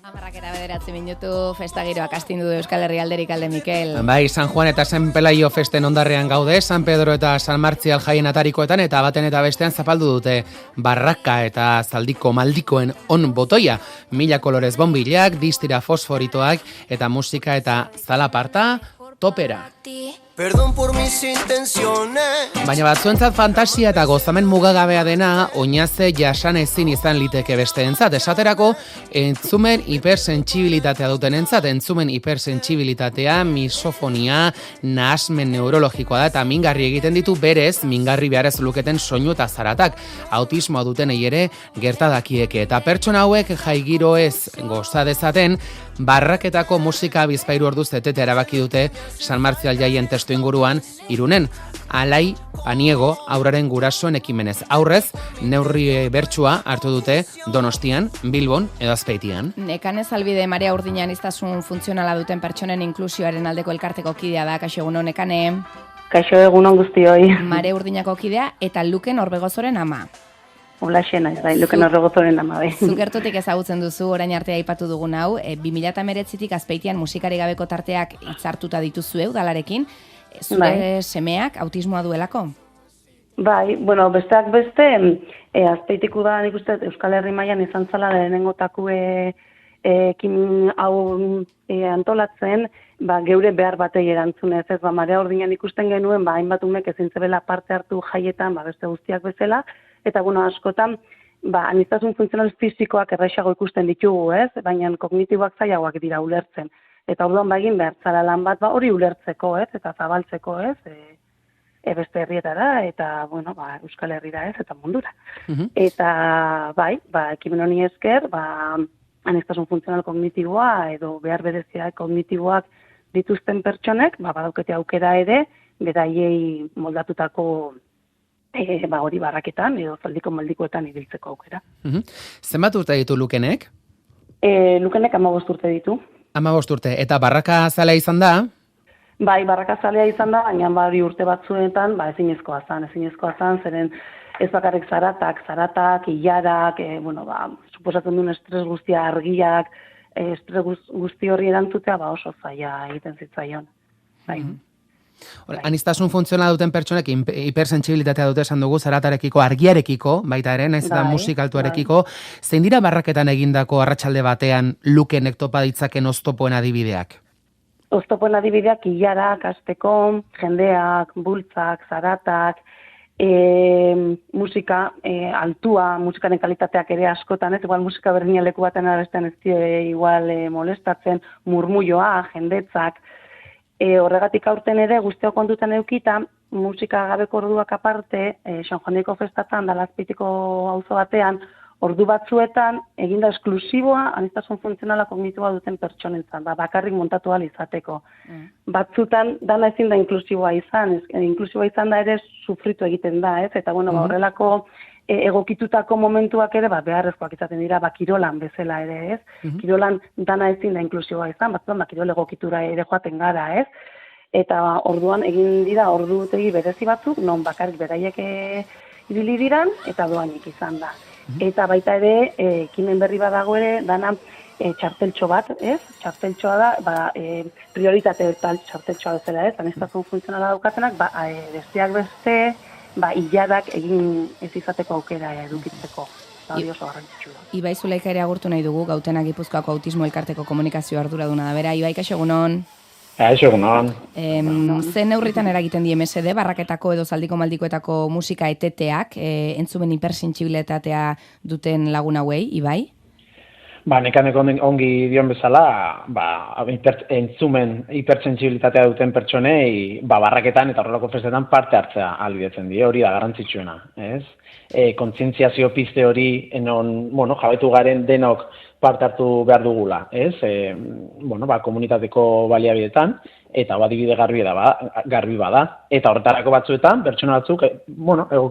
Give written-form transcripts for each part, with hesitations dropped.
Amarraketa 9 minutu, festa giroak astindu du Euskal Herri alderik alde Mikel. Bai, San Juan eta San Pelaio festen ondarrean gaude, San Pedro eta San Martzial jaien atarikoetan, eta baten eta bestean zapaldu dute barraka eta zaldiko maldikoen on botoia. 1000 kolorez bonbilak, distira fosforitoak eta musika eta zalaparta topera. Perdón por mis intenciones. Baina batzuentzat fantasia eta gozamen mugagabea dena oinaze jasan ezin izan liteke besteentzat. Esaterako, entzumen hipersentsibilitatea dutenentzat, entzumen hipersentsibilitatea, misofonia, nahasmen neurologikoa da eta mingarri egiten ditu berez, mingarri beharrez luketen soinu eta zaratak. Autismoa dutenei ere gertadakieke eta pertsona hauek jaigiro ez goza dezaten, barraketako musika bizpairu orduz etete erabaki dute San Martzial jaien testu inguruan Irunen. Alai Paniego aurraren gurasoen ekimenez. Aurrez, neurri bertsua hartu dute Donostian, Bilbon edo Azpeitian. Nekanez albide Marea Urdina aniztasun funtzionala duten pertsonen inklusioaren aldeko elkarteko kidea da, kaixo egunon Nekane. Kaixo egunon guztioi. Marea Urdinako kidea eta Luken Orbegozoren ama. Hola xena, ez da, Luken Orbegozoren ama bai. Zugertutik ezagutzen duzu, orain artea aipatu dugun hau, 2019tik Azpeitian musikari gabeko tarteak hitzartuta dituzue udalarekin, zure semeak autismoa duelako? Bai, bueno, besteak beste, Azpeitik uda nik uste Euskal Herri mailan izan zala lehenengotako ekimen hau antolatzen, geure behar batei erantzunez, ez, Marea Urdinan ikusten genuen, hainbat umek ezin zebela parte hartu jaietan, beste guztiak bezala, eta askotan, aniztasun funtzional fisikoak erraixago ikusten ditugu, ez, baina kognitiboak zailagoak dira ulertzen. Eta orduan egin behar zara lan bat, hori ulertzeko, ez, eta zabaltzeko, ez, beste herrietara, eta, Euskal Herrira, ez, eta mundura. Eta, ekimen honi esker, aniztasun funtzional kognitiboa, edo behar berezia kognitiboak dituzten pertsonek, badaukete aukera ere, beraiei moldatutako hori barraketan, edo zaldiko maldikoetan ibiltzeko aukera. Zenbat urte ditu Lukenek? Lukenek 15 urte ditu. 15 urte, eta barraka zalea izan da? Bai, barraka zalea izan da, baina urte batzuetan, ezinezkoa zan, zeren ez bakarrik zaratak, ilarak, suposatzen duen estres guztia argiak, estres guzti horri erantzutea, oso zaila egiten zitzaion. Bai. Aniztasun funtzionala duten pertsonek hipersentsibilitatea dute esan dugu zaratarekiko, argiarekiko, baita ere, naiz eta musikaltuarekiko. Zein dira barraketan egindako arratsalde batean Lukenek topa ditzaken oztopoen adibideak? Oztopoen adibideak ilarak, asteko, jendeak, bultzak, zaratak, musika altua, musikaren kalitateak ere askotan, ez, igual musika berdina leku baten arestean ez igual molestatzen, murmulloa, jendetzak, horregatik aurten ere guztio kontutan eukita, musika gabeko orduak aparte, San Juaneko festatan, Azpeitiko auzo batean, ordu batzuetan, eginda esklusiboa, aniztasun funtzionala kognitiboa duten pertsonentzat, bakarrik montatu ahal izateko. Batzutan, dana ezin da inklusiboa izan, inklusiboa izan da ere sufritu egiten da, ez? Eta, horrelako egokitutako momentuak ere, beharrezkoak izaten dira, kirolan bezala ere, ez? Kirolan dana ezin da inklusiboa izan, batzutan, kirol egokitura ere joaten gara, ez? Eta orduan egin dira ordutegi berezi batzuk, non bakarrik beraiek ibili diran, eta doainik izan da. Eta baita ere, ekimen berri badago ere, dana txarteltxo bat, ez? Txarteltxoa da, prioritate txarteltxoa bezala, ez? Aniztasun funtzionala daukatenak, besteak beste, ilarak egin ez izateko aukera edukitzeko. Hori oso garrantzitsua da. Ibai Zulaika ere agurtu nahi dugu, Gautena Gipuzkoako autismo elkarteko komunikazio arduraduna da bera. Ibai, kaixo egunon? Kaixo egunon. Zen neurritan eragiten die MSD, barraketako edo zaldiko maldikoetako musika eteteak, entzumen hipersentsibilitatea duten lagun hauei, Ibai? Nekanek ongi dion bezala, entzumen hipersentsibilitatea duten pertsonei, barraketan eta horrelako festetan parte hartzea ahalbidetzen die, hori da garrantzitsuena, ez? Kontzientziazio piste hori, jabetu garen denok parte hartu behar dugula, ez? Komunitateko baliabidetan, eta adibide garbi bada, eta horretarako batzuetan, pertsona batzuk,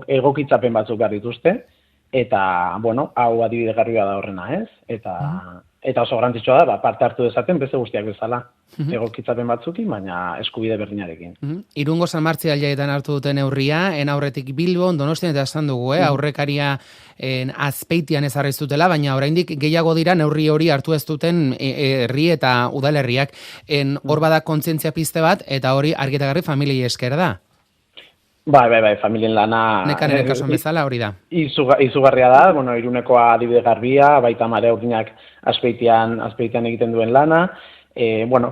egokitzapen batzuk behar dituzte, eta, bueno, hau adibide garbia da horrena, ez? Eta oso garrantzitsua da, parte hartu dezaten beste guztiak bezala. Egokitzapen batzukin, baina eskubide berdinarekin. Irungo San Martzial jaietan hartu duten neurria, aurretik Bilbon, Donostian eta esan dugu, aurrekaria Azpeitian ezarri zutela, baina oraindik gehiago dira neurri hori hartu ez duten herri eta udalerriak. Hor bada kontzientzia pizte bat, eta hori argi eta garbi familiei esker da. Bai, familien lana... Nekaren kasuan bezala hori da. Izugarria da, bueno, Irunekoa adibide garbia, baita Marea Urdinak Azpeitian egiten duen lana,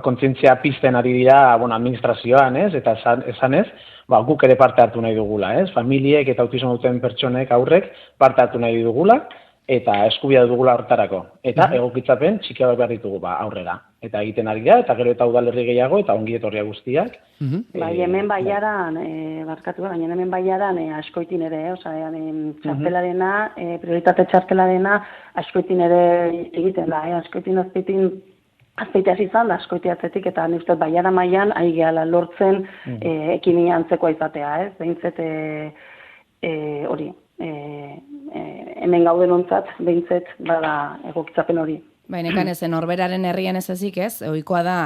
kontzientzia pizten ari dira, administrazioan, ez, eta esanez, guk ere parte hartu nahi dugula, ez, familiek eta autismo duten pertsonek aurrek parte hartu nahi dugula, eta eskubidea dugula horretarako. Eta egokitzapen txikiagoak behar ditugu aurrera. Eta egiten ari da, eta gero eta udalerri gehiago, eta ongi etorria guztiak. Bai, hemen baiaran, hemen baiaran askoitin ere, txartelarena, prioritate txartelarena, askoitin ere egiten da, askoitin azpeitea izan da, askoitea atzetik, eta nire baiara mailan, ari gehala lortzen ekimina antzekoa izatea, ez? Behintzet hori, hemen gauden ontzat, behintzet bada egokitzapen hori. Bainekan ezen norberaren herrian ez ezik ez, ohikoa da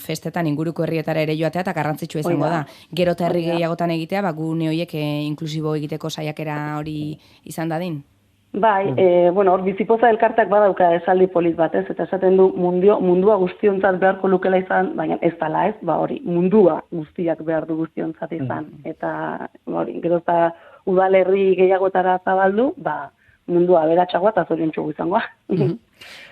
festetan inguruko herrietara ere joatea eta garrantzitsua izango da. Gero eta herri gehiagotan egitea, gune horiek inklusibo egiteko saiakera hori izan dadin? Bai, hor bizipoza elkartak badauka esaldi polit bat, ez? Eta esaten du mundua guztiontzat beharko lukela izan, baina ez dala ez, hori, mundua guztiak behar du guztiontzat izan. Eta hori, gero eta udalerri gehiagotara zabaldu, mundua aberatsagoa eta zoriontsugu izangoa.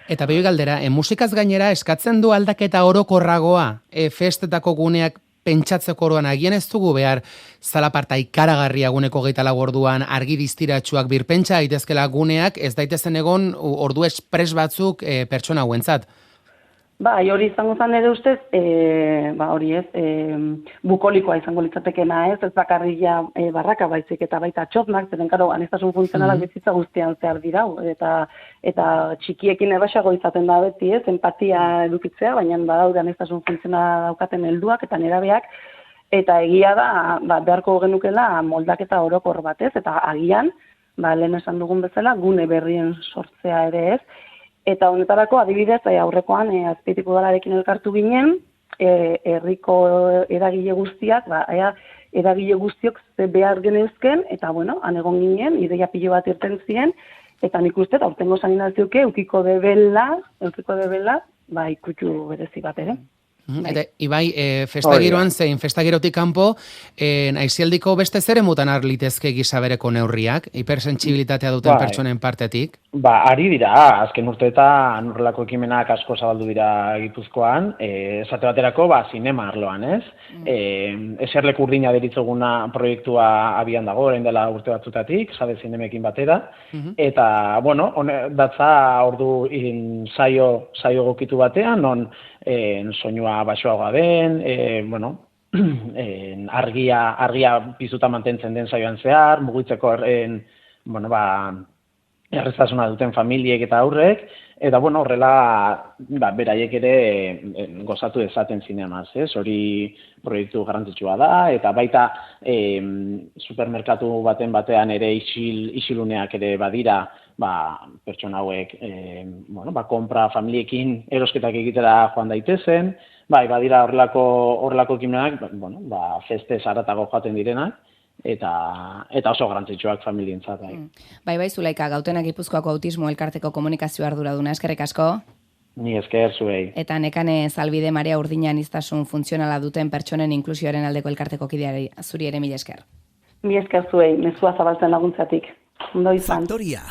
Eta behi galdera, musikaz gainera eskatzen du aldaketa orokorragoa, festetako guneak pentsatzeko orduan agian ez dugu behar zalaparta ikaragarria guneko 24 orduan argi distiratsuak birpentsa daitezkela guneak, ez daitezen egon ordu espres batzuk pertsona hauentzat. Bai, hori izango zen ere ustez, hori ez, bukolikoa izango litzatekena ez bakarria barraka baizik eta baita txotnak, zeren karo, aniztasun funtzionalak bizitza guztian zehar dira, eta txikiekin erraxago izaten da beti ez, empatia edukitzea, baina badaude aniztasun funtzionala daukaten helduak eta nerabeak, eta egia da, beharko genukela moldaketa orokor bat ez, eta agian, lehen esan dugun bezala, gune berrien sortzea ere ez, eta honetarako adibidez aurrekoan Azpeitiko udalarekin elkartu ginen, herriko eragile guztiak, eragile guztiok ze behar geneuzken, eta han egon ginen, ideia pilo bat irten ziren, eta nik uste, aurtengo saninazioke, eukiko debela, ikutxu berezi bat ere. Eta, Ibai, festagiroan zein, festagirotik kanpo, aizialdiko beste zere mutan litezke gizabereko neurriak, hipersentsibilitatea duten pertsonen partetik? Ari dira, azken urteetan horrelako ekimenak asko zabaldu dira Gipuzkoan, esate baterako, zinema arloan, ez? Eserleku urdina deritzoguna proiektua abian dago, orain dela urte batzutatik, Sade Zinemekin batera, eta, datza ordu saio gokitu batean, non soinua baxoagoa den, argia piztuta mantentzen den saioan zehar, mugitzeko erreztasuna duten familiek eta aurrek, eta horrela beraiek ere gozatu dezaten zinemaz, ez? Hori proiektu garrantzitsua da, eta baita supermerkatu batean ere isiluneak ere badira, pertsona hauek konpra familiekin erosketak egitera joan daitezen, badira horrelako ekimenak, festez haratago joaten direnak, eta oso garrantzitsuak familientzat. Bai, Zulaika, Gautenak Gipuzkoako Autismo Elkarteko komunikazio arduraduna, eskerrik asko. Ni esker zuei. Eta Nekane Zalbide Marea Urdina aniztasun funtzionala duten pertsonen inklusioaren aldeko elkarteko kideari zuri ere mila esker. Mila esker zuei, mezua zabaltzen laguntzatik. Ondo izan. Faktoria.